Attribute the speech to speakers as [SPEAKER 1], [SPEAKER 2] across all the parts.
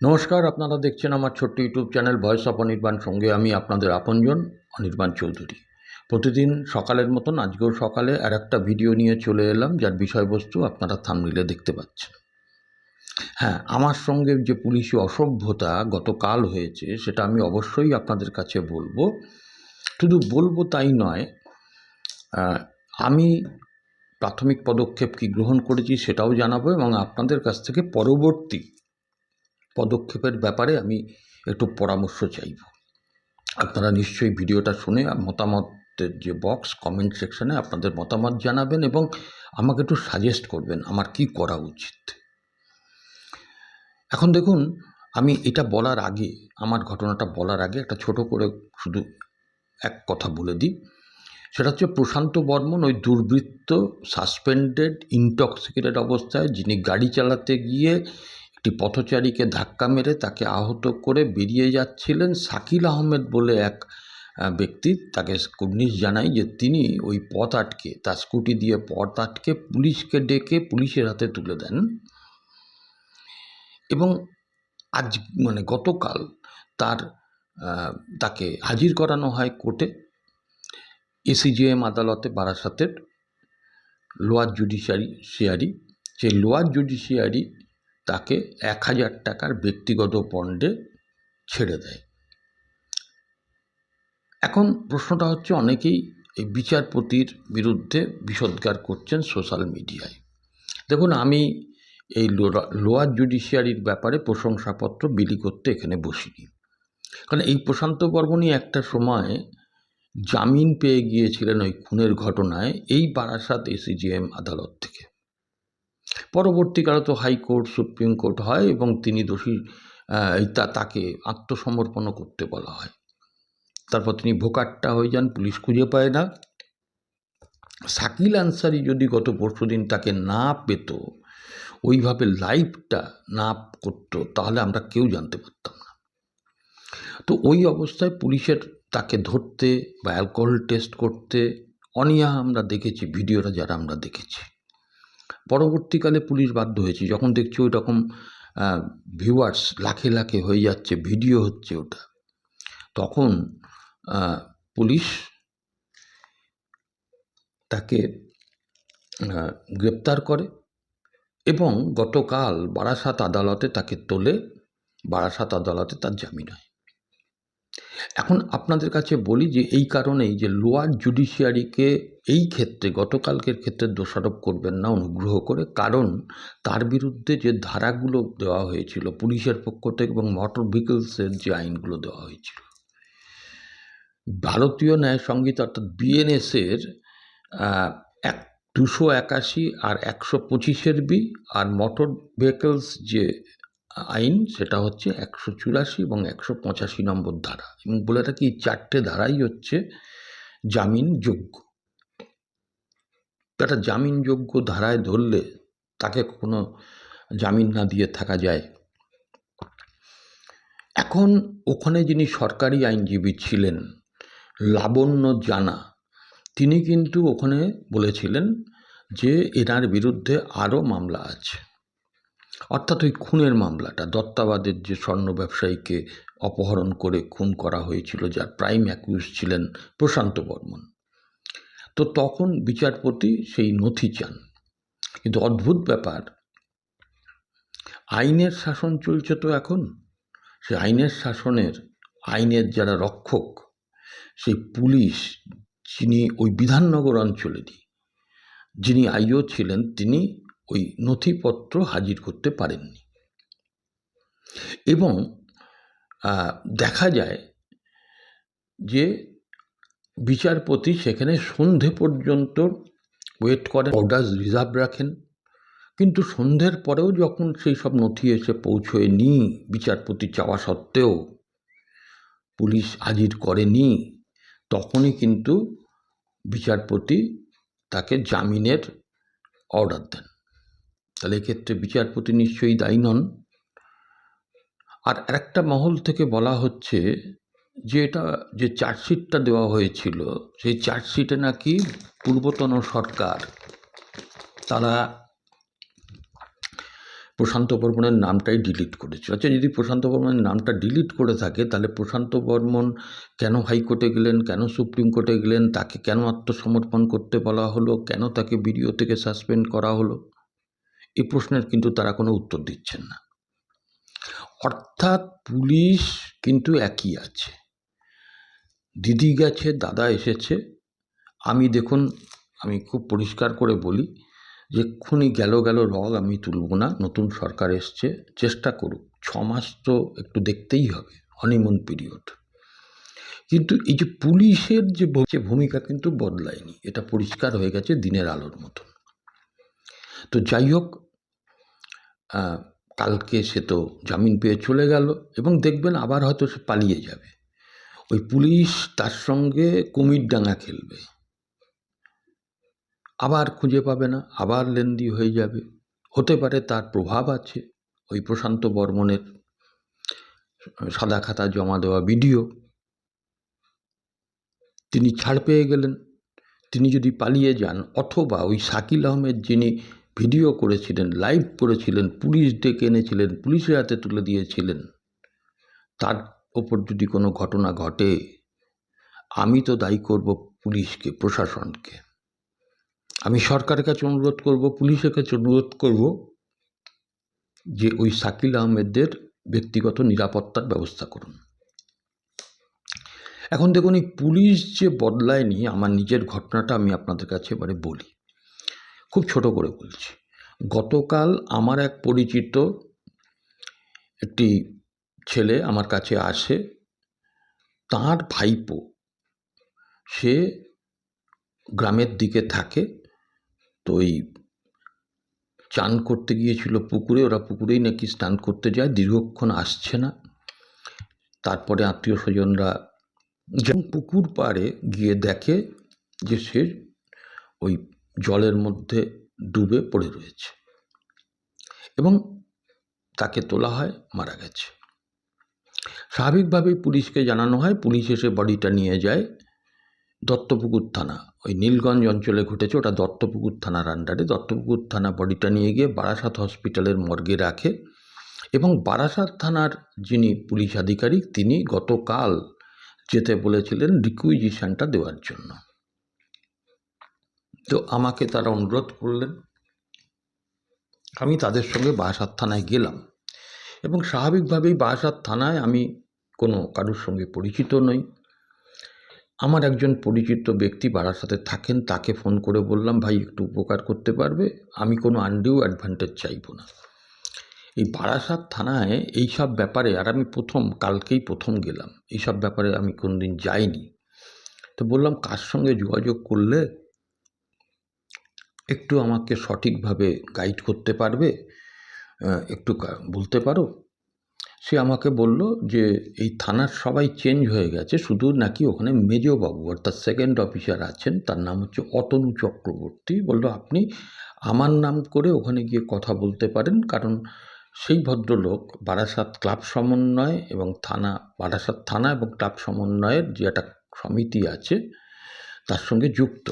[SPEAKER 1] নমস্কার, আপনারা দেখছেন আমার ছোট্ট YouTube channel voice of Anirban. সঙ্গে আমি আপনাদের আপনজন অনির্বাণ চৌধুরী। প্রতিদিন সকালের মতন আজকেও সকালে আর একটা ভিডিও নিয়ে চলে এলাম, যার বিষয়বস্তু আপনারা থাম্বনেইলে দেখতে পাচ্ছেন। হ্যাঁ, আমার সঙ্গে যে পুলিশি অসভ্যতা গতকাল হয়েছে সেটা আমি অবশ্যই আপনাদের কাছে বলবো। শুধু বলবো তাই নয়, আমি প্রাথমিক পদক্ষেপ কী গ্রহণ করেছি সেটাও জানাবো এবং আপনাদের কাছ থেকে পরবর্তী পদক্ষেপের ব্যাপারে আমি একটু পরামর্শ চাইব। আপনারা নিশ্চয়ই ভিডিওটা শুনে মতামতের যে বক্স কমেন্ট সেকশানে আপনাদের মতামত জানাবেন এবং আমাকে একটু সাজেস্ট করবেন আমার কি করা উচিত। এখন দেখুন, আমি এটা বলার আগে, আমার ঘটনাটা বলার আগে একটা ছোট করে শুধু এক কথা বলে দিই। সেটা হচ্ছে প্রশান্ত বর্মন, ওই দুর্বৃত্ত সাসপেন্ডেড ইনটক্সিকেটেড অবস্থায়, যিনি গাড়ি চালাতে গিয়ে একটি পথচারীকে ধাক্কা মেরে তাকে আহত করে বেরিয়ে যাচ্ছিলেন। শাকিল আহমেদ বলে এক ব্যক্তি, তাকে কুর্নিশ জানায় যে তিনি ওই পথ আটকে, তার স্কুটি দিয়ে পথ আটকে পুলিশকে ডেকে পুলিশের হাতে তুলে দেন এবং আজ গতকাল তাকে হাজির করানো হয় কোর্টে, এসিজেএম আদালতে, বারাসাতের লোয়ার জুডিশিয়ারি। সেই লোয়ার জুডিশিয়ারি তাকে 1000 টাকার ব্যক্তিগত বন্ডে ছেড়ে দেয়। এখন প্রশ্নটা হচ্ছে, অনেকেই এই বিচারপতির বিরুদ্ধে বিষোদ্গার করছেন সোশ্যাল মিডিয়ায়। দেখুন, আমি এই লোয়ার জুডিশিয়ারির ব্যাপারে প্রশংসাপত্র বিলি করতে এখানে বসিনি, কারণ এই প্রশান্ত বর্মনই একটা সময় জামিন পেয়ে গিয়েছিলেন ওই খুনের ঘটনায় এই বারাসাত এসিজেএম আদালত থেকে। পরবর্তীকালে তো হাইকোর্ট, সুপ্রিম কোর্ট হয় এবং তিনি দোষী, তাকে আত্মসমর্পণও করতে বলা হয়। তারপর তিনি ভোকাট্টা হয়ে যান, পুলিশ খুঁজে পায় না। শাকিল আনসারি যদি গত পরশুদিন তাকে না পেত, ওইভাবে লাইভটা না করতো, তাহলে আমরা কেউ জানতে পারতাম না। তো ওই অবস্থায় পুলিশের তাকে ধরতে বা অ্যালকোহল টেস্ট করতে অনীহা আমরা দেখেছি, ভিডিওটা যারা আমরা দেখেছি। পরবর্তীকালে পুলিশ বাধ্য হয়েছে, যখন দেখছি ওই রকম ভিউয়ার্স লাখে লাখে হয়ে যাচ্ছে, ভিডিও হচ্ছে ওটা, তখন পুলিশ তাকে গ্রেপ্তার করে এবং গতকাল বারাসাত আদালতে তাকে তোলে, বারাসাত আদালতে তার জামিন হয়। এখন আপনাদের কাছে বলি যে এই কারণেই যে লোয়ার জুডিশিয়ারিকে এই ক্ষেত্রে, গতকালকের ক্ষেত্রে দোষারোপ করবেন না অনুগ্রহ করে, কারণ তার বিরুদ্ধে যে ধারাগুলো দেওয়া হয়েছিল পুলিশের পক্ষ থেকে এবং মোটর ভেহিকলসের যে আইনগুলো দেওয়া হয়েছিল, ভারতীয় ন্যায় সংহিতা অর্থাৎ বিএনএসের 281 আর 125 বি, আর মোটর ভেহিকলস যে আইন সেটা হচ্ছে 184 এবং 185 নম্বর ধারা, এবং বলে রাখি এই 4টে ধারাই হচ্ছে জামিনযোগ্য। একটা জামিনযোগ্য ধারায় ধরলে তাকে কোনো জামিন না দিয়ে থাকা যায়। এখন ওখানে যিনি সরকারি আইনজীবী ছিলেন, লাবণ্য জানা, তিনি কিন্তু ওখানে বলেছিলেন যে এনার বিরুদ্ধে আরও মামলা আছে, অর্থাৎ ওই খুনের মামলাটা, দত্তাবাদের যে স্বর্ণ ব্যবসায়ীকে অপহরণ করে খুন করা হয়েছিল, যার প্রাইম অ্যাকিউজ ছিলেন প্রশান্ত বর্মন। তো তখন বিচারপতি সেই নথি চান, কিন্তু অদ্ভুত ব্যাপার, আইনের শাসন চলছে তো এখন, সেই আইনের শাসনের, আইনের যারা রক্ষক, সেই পুলিশ, যিনি ওই বিধাননগর অঞ্চলেরই, যিনি আইও ছিলেন, তিনি ওই নথিপত্র হাজির করতে পারেননি এবং দেখা যায় যে বিচারপতি সেখানে সন্ধে পর্যন্ত ওয়েট করেন, অর্ডার রিজার্ভ রাখেন, কিন্তু সন্ধ্যের পরেও যখন সেই সব নথি এসে পৌঁছয়নি, বিচারপতি চাওয়া সত্ত্বেও পুলিশ হাজির করেনি, তখনই কিন্তু বিচারপতি তাকে জামিনের অর্ডার দেন। তাহলে এক্ষেত্রে বিচারপতি নিশ্চয়ই দায়ী নন। আর একটা মহল থেকে বলা হচ্ছে যে এটা যে চার্জশিটটা দেওয়া হয়েছিল, সেই চার্জশিটে নাকি পূর্বতন সরকার তারা প্রশান্ত বর্মনের নামটাই ডিলিট করেছিল। আচ্ছা, যদি প্রশান্ত বর্মনের নামটা ডিলিট করে থাকে তাহলে প্রশান্ত বর্মন কেন হাইকোর্টে গেলেন, কেন সুপ্রিম কোর্টে গেলেন, তাকে কেন আত্মসমর্পণ করতে বলা হলো, কেন তাকে ভিডিও থেকে সাসপেন্ড করা হলো, এই প্রশ্নের কিন্তু তারা কোনো উত্তর দিচ্ছেন না। অর্থাৎ পুলিশ কিন্তু একই আছে, দিদি গেছে, দাদা এসেছে। দেখুন, আমি খুব পরিষ্কার করে বলি যে এক্ষুনি গেল রগ আমি তুলব না। নতুন সরকার এসছে, চেষ্টা করুক, 6 মাস তো একটু দেখতেই হবে, হনিমুন পিরিয়ড। কিন্তু এই যে পুলিশের যে ভূমিকা কিন্তু বদলায়নি, এটা পরিষ্কার হয়ে গেছে দিনের আলোর মতন। তো যাই হোক, কালকে সে তো জামিন পেয়ে চলে গেল এবং দেখবেন আবার হয়তো সে পালিয়ে যাবে। ওই পুলিশ তার সঙ্গে কুমিরডাঙ্গা খেলবে, আবার খুঁজে পাবে না, আবার লেন্দি হয়ে যাবে। হতে পারে তার প্রভাব আছে ওই প্রশান্ত বর্মনের সাদা খাতা জমা দেওয়া ভিডিও। তিনি ছাড় পেয়ে গেলেন, তিনি যদি পালিয়ে যান, অথবা ওই শাকিল আহমেদ যিনি ভিডিও করেছিলেন, লাইভ করেছিলেন, পুলিশ ডেকে এনেছিলেন, পুলিশের হাতে তুলে দিয়েছিলেন, তার ওপর যদি কোনো ঘটনা ঘটে, আমি তো দায়ী করব পুলিশকে, প্রশাসনকে। আমি সরকারের কাছে অনুরোধ করব, পুলিশের কাছে অনুরোধ করব যে ওই শাকিল আহমেদদের ব্যক্তিগত নিরাপত্তার ব্যবস্থা করুন। এখন দেখুন, এই পুলিশ যে বদলায়নি, আমার নিজের ঘটনাটা আমি আপনাদের কাছে এবারে বলি, খুব ছোট করে বলছি। গতকাল আমার এক পরিচিত একটি ছেলে আমার কাছে আসে, তার ভাইপো সে গ্রামের দিকে থাকে, তো ওই চান করতে গিয়েছিল পুকুরে, ওরা পুকুরেই নাকি স্নান করতে যায়, দীর্ঘক্ষণ আসছে না। তারপরে আত্মীয় স্বজনরা যখন পুকুর পাড়ে গিয়ে দেখে যে সে ওই জলের মধ্যে ডুবে পড়ে রয়েছে এবং তাকে তোলা হয়, মারা গেছে। স্বাভাবিকভাবেই পুলিশকে জানানো হয়, পুলিশ এসে বডিটা নিয়ে যায় দত্তপুকুর থানা, ওই নীলগঞ্জ অঞ্চলে ঘটেছে, ওটা দত্তপুকুর থানার আন্ডারে। দত্তপুকুর থানা বডিটা নিয়ে গিয়ে বারাসাত হসপিটালের মর্গে রাখে এবং বারাসাত থানার যিনি পুলিশ আধিকারিক তিনি গতকাল যেতে বলেছিলেন রিকুইজিশনটা দেওয়ার জন্য। তো আমাকে তারা অনুরোধ করলেন, আমি তাদের সঙ্গে বারাসাত থানায় গেলাম এবং স্বাভাবিকভাবেই বারাসাত থানায় আমি কোনো কারোর সঙ্গে পরিচিত নই। আমার একজন পরিচিত ব্যক্তি বারাসাতে থাকেন, তাকে ফোন করে বললাম, ভাই একটু উপকার করতে পারবে? আমি কোনো আনডিউ অ্যাডভান্টেজ চাইব না। এই বারাসাত থানায় এইসব ব্যাপারে, আর আমি কালকেই প্রথম গেলাম, এইসব ব্যাপারে আমি কোনোদিন যাইনি। তো বললাম, কার সঙ্গে যোগাযোগ করলে একটু আমাকে সঠিকভাবে গাইড করতে পারবে, একটু বলতে পারো? সে আমাকে বলল যে এই থানার সবাই চেঞ্জ হয়ে গেছে, শুধু নাকি ওখানে মেজবাবু অর্থাৎ সেকেন্ড অফিসার আছেন, তার নাম হচ্ছে অতনু চক্রবর্তী। বলল আপনি আমার নাম করে ওখানে গিয়ে কথা বলতে পারেন, কারণ সেই ভদ্রলোক বারাসাত ক্লাব সমন্বয় এবং বারাসাত থানা এবং ক্লাব সমন্বয়ের যে একটা সমিতি আছে তার সঙ্গে যুক্ত।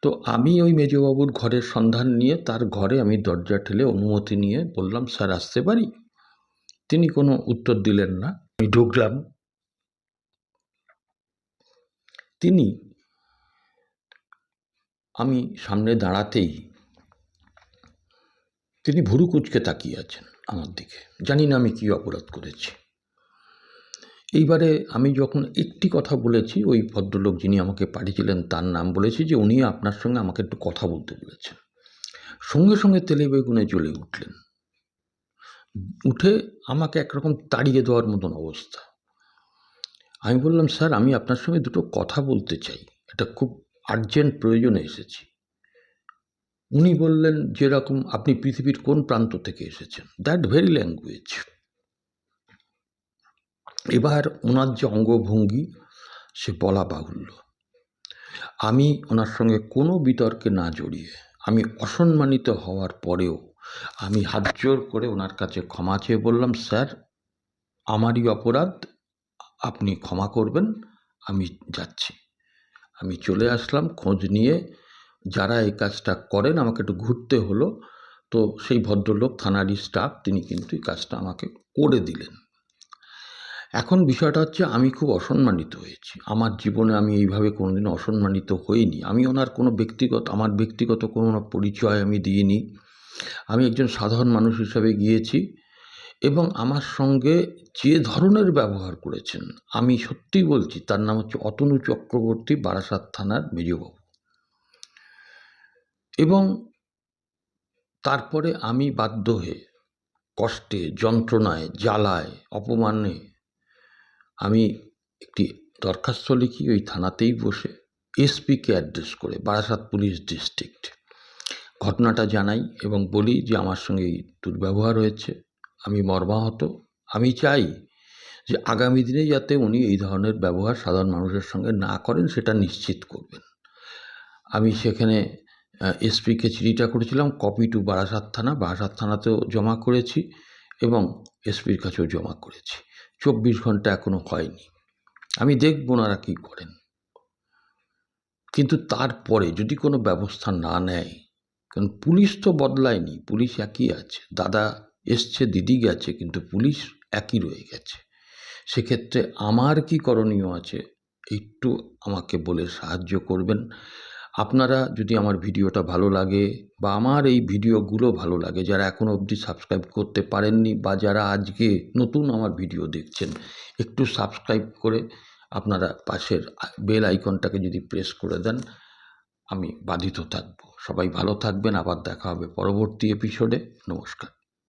[SPEAKER 1] তো আমি ওই মেজবাবুর ঘরের সন্ধান নিয়ে তার ঘরে আমি দরজা ঠেলে অনুমতি নিয়ে বললাম, স্যার আসতে পারি? তিনি কোনো উত্তর দিলেন না। আমি ঢুকলাম, আমি সামনে দাঁড়াতেই তিনি ভুরু কুঁচকে তাকিয়ে আছেন আমার দিকে। জানি না আমি কী অপরাধ করেছি। এইবারে আমি যখন একটি কথা বলেছি, ওই ভদ্রলোক যিনি আমাকে পাঠিয়েছিলেন তার নাম বলেছি যে উনি আপনার সঙ্গে আমাকে একটু কথা বলতে বলেছেন। সঙ্গে সঙ্গে তেলে বেগুনে জ্বলে উঠলেন, উঠে আমাকে একরকম তাড়িয়ে দেওয়ার মতন অবস্থা। আমি বললাম, স্যার আমি আপনার সঙ্গে দুটো কথা বলতে চাই, এটা খুব আর্জেন্ট প্রয়োজনে এসেছি। উনি বললেন, যেরকম আপনি পৃথিবীর কোন প্রান্ত থেকে এসেছেন, দ্যাট ভেরি ল্যাঙ্গুয়েজ। এবার ওনার যে অঙ্গভঙ্গি সে বলা বাহুল্য। আমি ওনার সঙ্গে কোনো বিতর্কে না জড়িয়ে, আমি অসম্মানিত হওয়ার পরেও আমি হাত জোর করে ওনার কাছে ক্ষমা চেয়ে বললাম, স্যার আমারই অপরাধ, আপনি ক্ষমা করবেন, আমি যাচ্ছি। আমি চলে আসলাম খোঁজ নিয়ে, যারা এই কাজটা করেন, আমাকে একটু ঘুরতে হলো। তো সেই ভদ্রলোক থানারই স্টাফ, তিনি কিন্তু এই কাজটা আমাকে করে দিলেন। এখন বিষয়টা হচ্ছে আমি খুব অসম্মানিত হয়েছি। আমার জীবনে আমি এইভাবে কোনোদিন অসম্মানিত হইনি। আমি ওনার আমার ব্যক্তিগত কোনো পরিচয় আমি দিইনি। আমি একজন সাধারণ মানুষ হিসাবে গিয়েছি এবং আমার সঙ্গে যে ধরনের ব্যবহার করেছেন, আমি সত্যিই বলছি, তার নাম হচ্ছে অতনু চক্রবর্তী, বারাসাত থানার মেজবাবু। এবং তারপরে আমি বাধ্য হয়ে কষ্টে, যন্ত্রণায়, জ্বালায়, অপমানে আমি একটি দরখাস্ত লিখি ওই থানাতেই বসে, এসপিকে অ্যাড্রেস করে, বারাসাত পুলিশ ডিস্ট্রিক্ট। ঘটনাটা জানাই এবং বলি যে আমার সঙ্গে এই দুর্ব্যবহার হয়েছে, আমি মর্মাহত। আমি চাই যে আগামী দিনে যাতে উনি এই ধরনের ব্যবহার সাধারণ মানুষের সঙ্গে না করেন, সেটা নিশ্চিত করবেন। আমি সেখানে এসপিকে চিঠিটা করেছিলাম, কপি টু বারাসাত থানাতেও জমা করেছি এবং এসপির কাছেও জমা করেছি। 24 ঘন্টা এখনও হয়নি। আমি দেখব ওনারা কী করেন। কিন্তু তারপরে যদি কোনো ব্যবস্থা না নেয়, কারণ পুলিশ তো বদলায়নি, পুলিশ একই আছে। দাদা এসছে, দিদি গেছে, কিন্তু পুলিশ একই রয়ে গেছে। সেক্ষেত্রে আমার কি করণীয় আছে একটু আমাকে বলে সাহায্য করবেন। আপনারা যদি আমার ভিডিওটা ভালো লাগে বা আমার এই ভিডিওগুলো ভালো লাগে, যারা এখনও অবধি সাবস্ক্রাইব করতে পারেননি বা যারা আজকে নতুন আমার ভিডিও দেখছেন, একটু সাবস্ক্রাইব করে আপনারা পাশের বেল আইকনটাকে যদি প্রেস করে দেন, আমি বাধিত থাকব। সবাই ভালো থাকবেন। আবার দেখা হবে পরবর্তী এপিসোডে। নমস্কার।